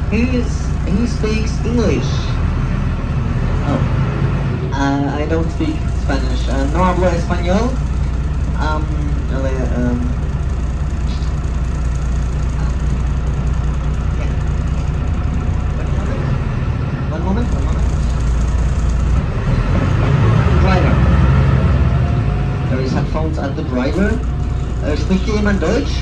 Who speaks English? Oh, I don't speak Spanish. No hablo español. One moment. Driver. There is headphones at the driver. Spricht hier jemand Deutsch?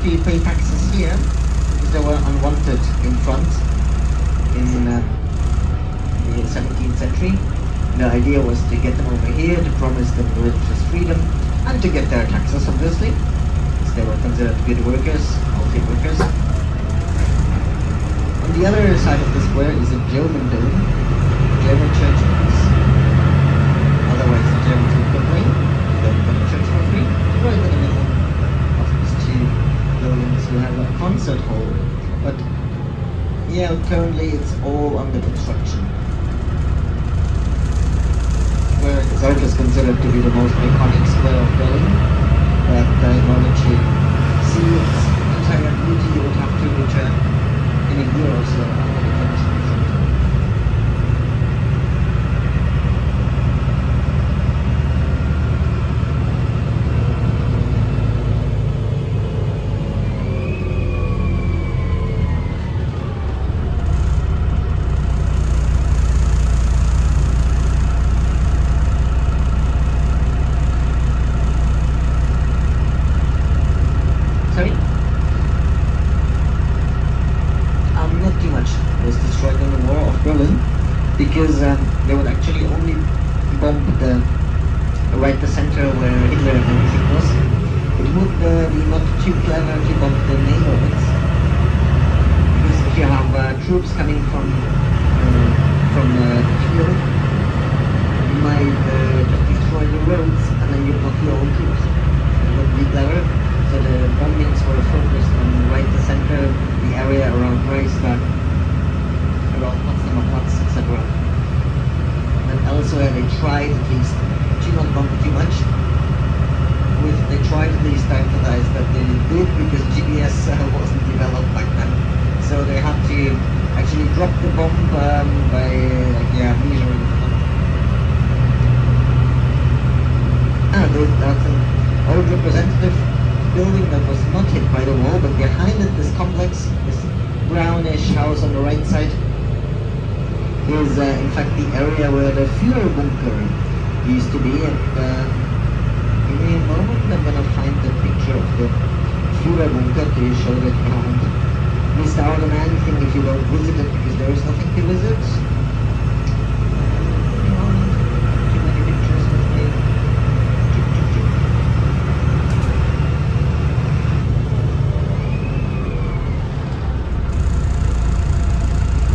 To pay taxes here because they were unwanted in France in the 17th century. The idea was to get them over here, to promise them religious freedom, and to get their taxes, obviously, because they were considered good workers, healthy workers. On the other side of the square is a German dome, German church piece. Otherwise, the Germans would complain. They don't get a church for free. Right in the middle of these two buildings, you have a concert hall. But Yeah, currently it's all under construction. Square itself is considered to be the most iconic square of Berlin, but in order to see its entire beauty you would have to return in a year or so after the finishing center. Because they would actually only bomb the center where Hitler and everything was. It would be not too clever to bomb the neighborhoods, because if you have troops coming from the field, you might just destroy the roads and then you block your own troops. It wouldn't be clever. So the bombings were focused on the center, the area around Reichstag, around Potsdamer Platz, etc. And elsewhere they tried at least to not bomb too much. They tried at least to emphasize that they did, because GPS wasn't developed back then. So they had to actually drop the bomb by measuring the bomb. That's an old representative building that was not hit by the wall, but behind it, this complex, this brownish house on the right side, is in fact the area where the Führerbunker used to be. And in a moment I'm going to find the picture of the Führerbunker to show that you haven't missed out on anything if you don't visit it, because there is nothing to visit. Too many pictures with me.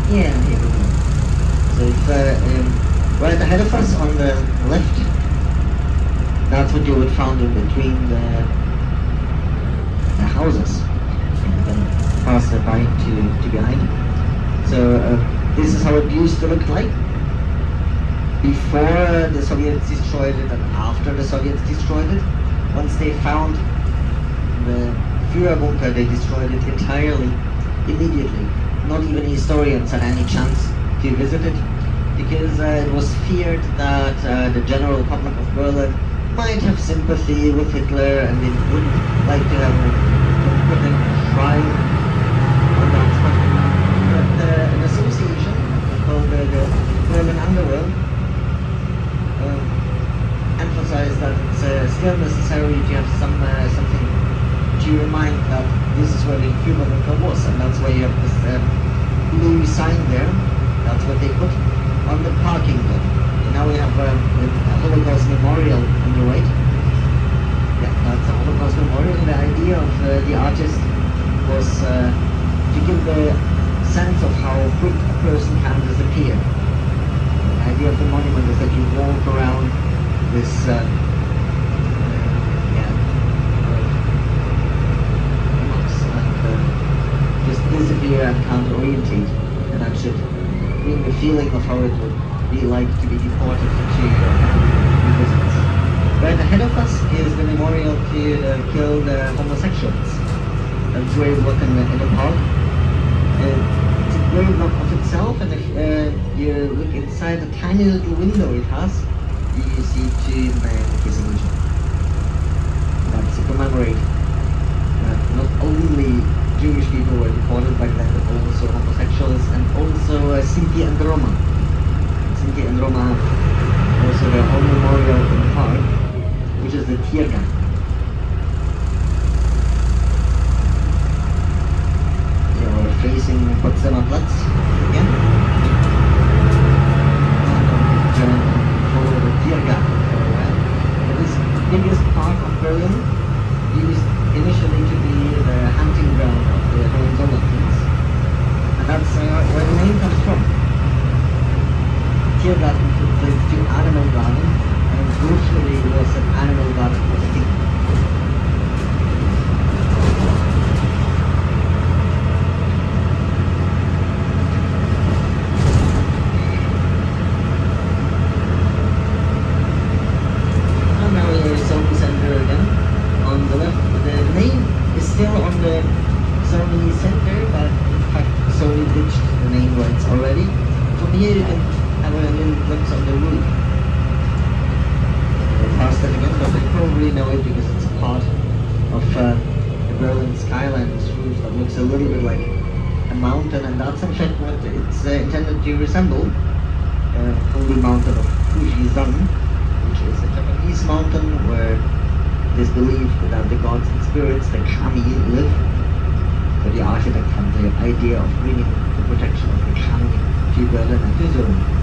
Yeah, here we go. So if right ahead of us on the left, that's what you would find in between the houses, and then pass by to behind. So this is how it used to look like before the Soviets destroyed it and after the Soviets destroyed it. Once they found the Führerbunker, they destroyed it entirely, immediately. Not even historians had any chance to visit it, because it was feared that the general public of Berlin might have sympathy with Hitler and they wouldn't like to have put a shrine on that spot. But an association called the Berlin Underworld emphasized that it's still necessary to have something to remind that this is where the Führerbunker was, and that's why you have this blue sign there. That's what they put on the parking lot. And now we have the Holocaust Memorial on the right. Yeah, that's the Holocaust Memorial. The idea of the artist was to give the sense of how quick a person can disappear. The idea of the monument is that you walk around this just disappear and can't orientate, and that should bring the feeling of how it would be like to be deported to visits. Right ahead of us is the memorial to the killed homosexuals. That's a grave block in the park. It's a grave block of itself, and if you look inside the tiny little window it has, you see two men kissing each other. That's to commemorate not only Jewish people were deported back then, but also homosexuals and also Sinti and Roma. Sinti and Roma have also their own memorial in the park, which is the Tiergarten. Here we're facing Potsdamer Platz again. And follow the Tiergarten for a while. This biggest park of Berlin used initially to be the hunting ground of the Hohenzollern-Prince. And that's where the name comes from. Tiergarten refers to animal garden, and usually it was an animal garden for the king. already. From here you can have a little glimpse of the roof. Past it again, but you probably know it because it's a part of the Berlin skyline, this roof that looks a little bit like a mountain, and that's in fact what it's intended to resemble. Holy mountain of Fujisan, which is a Japanese mountain where it is believed that the gods and spirits, the kami, live. So the architect had the idea of bringing the protection of the kami to Berlin and to Zurich.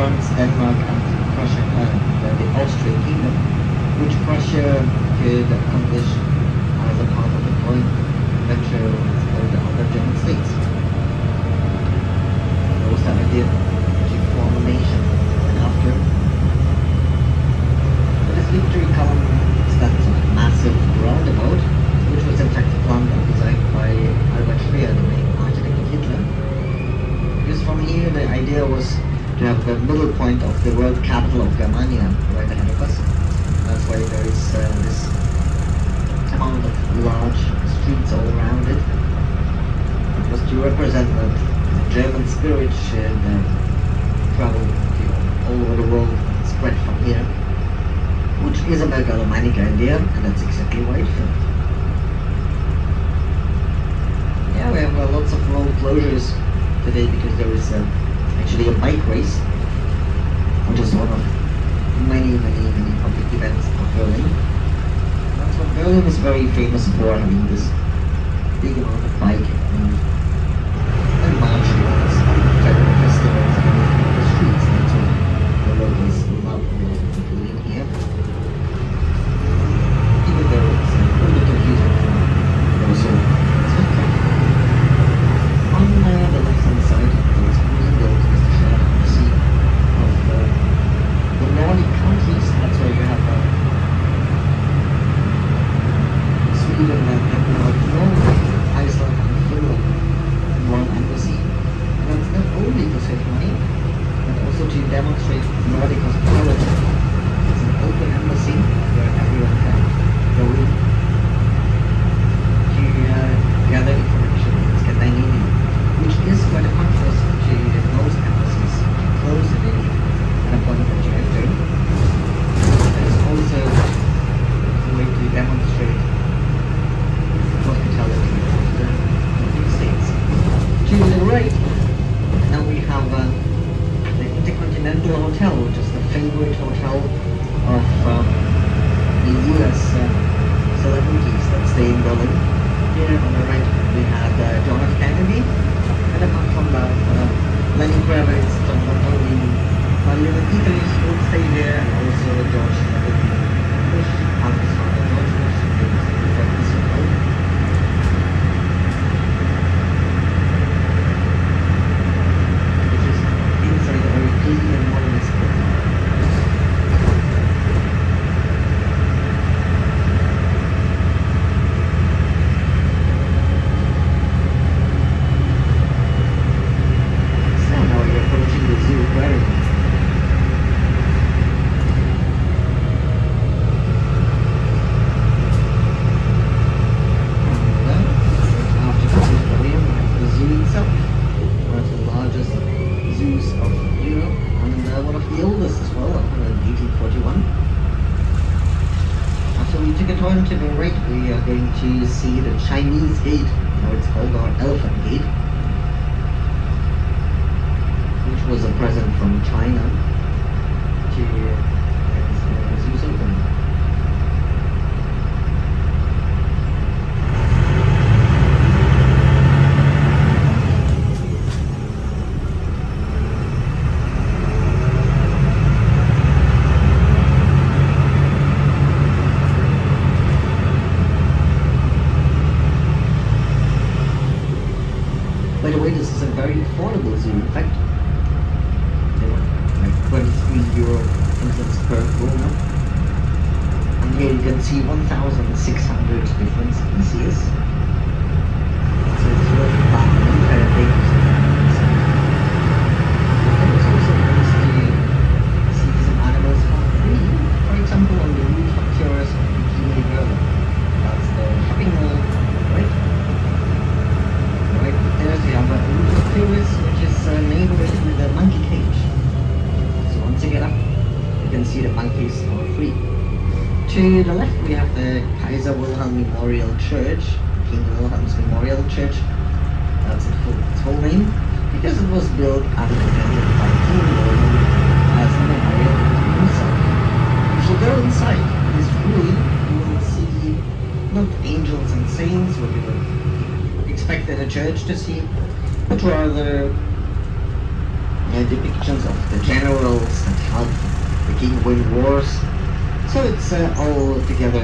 France, Denmark, and Prussia, the Austrian kingdom, which Prussia could accomplish as a part of the joint venture with the other German states. There was that idea to form a nation, and after this victory comes that massive roundabout, which was in fact planned and designed by Albert Speer, the main architect of Hitler. Because from here the idea was to have the middle point of the world capital of Germania right ahead of us. That's why there is this amount of large streets all around it. It was to represent that the German spirit should travel all over the world, spread from here, which is a megalomaniac idea, and that's exactly why it failed. Yeah, we have lots of road closures today because there is actually a bike race, which is one of many public events of Berlin. That's what Berlin is very famous for, having this big amount of bike and marching federal festivals on the streets. That's what the locals love to Berlin here. Even though it's a little confusing for also. On the left-hand side, there is Greenville, is the shared sea of the Nordic countries. That's where you have Sweden and Norway, Iceland and Finland in one embassy. And that's not only to save money, but also to demonstrate Nordic hospitality. It's an open embassy where everyone can go in to gather information in Scandinavia, which is quite a contrast to most embassies close at a point that you enter. It is also a way to demonstrate hospitality of the Nordic states. To the right, now we have the Intercontinental Hotel, which is the favorite hotel of the US celebrities that stay in Berlin. Here on the right we have John F. Kennedy, and apart from that, Lenny Kravitz, John Motortyp, Maria Dietrich would stay there, and also George Bush, Albert father George Bush, from this hotel. Which is inside a very clean and modernist building. To see the Chinese gate, now it's called our Elephant Gate, which was a present from China to the zoo's open. By the way, this is a very affordable zoo. In fact, they were like €23 per krona. And here you can see 1,600 different species. So it's worth about an entire day. And it's also nice to see some animals for free. For example, on the rooftop terrace of Bikini Berlin. That's the shopping mall, right? Right there's the other rooftop terrace, which is neighboring with the monkey cage. So once you get up, you can see the monkeys for free. To the left we have the Kaiser Wilhelm Memorial Church, King Wilhelm's Memorial Church. That's its full name, because it was built and intended by King Wilhelm as a memorial to himself. You should go inside. It is free. You will see not angels and saints, what you would expect in a church to see, but rather depictions of the generals that helped the king win wars. So it's all together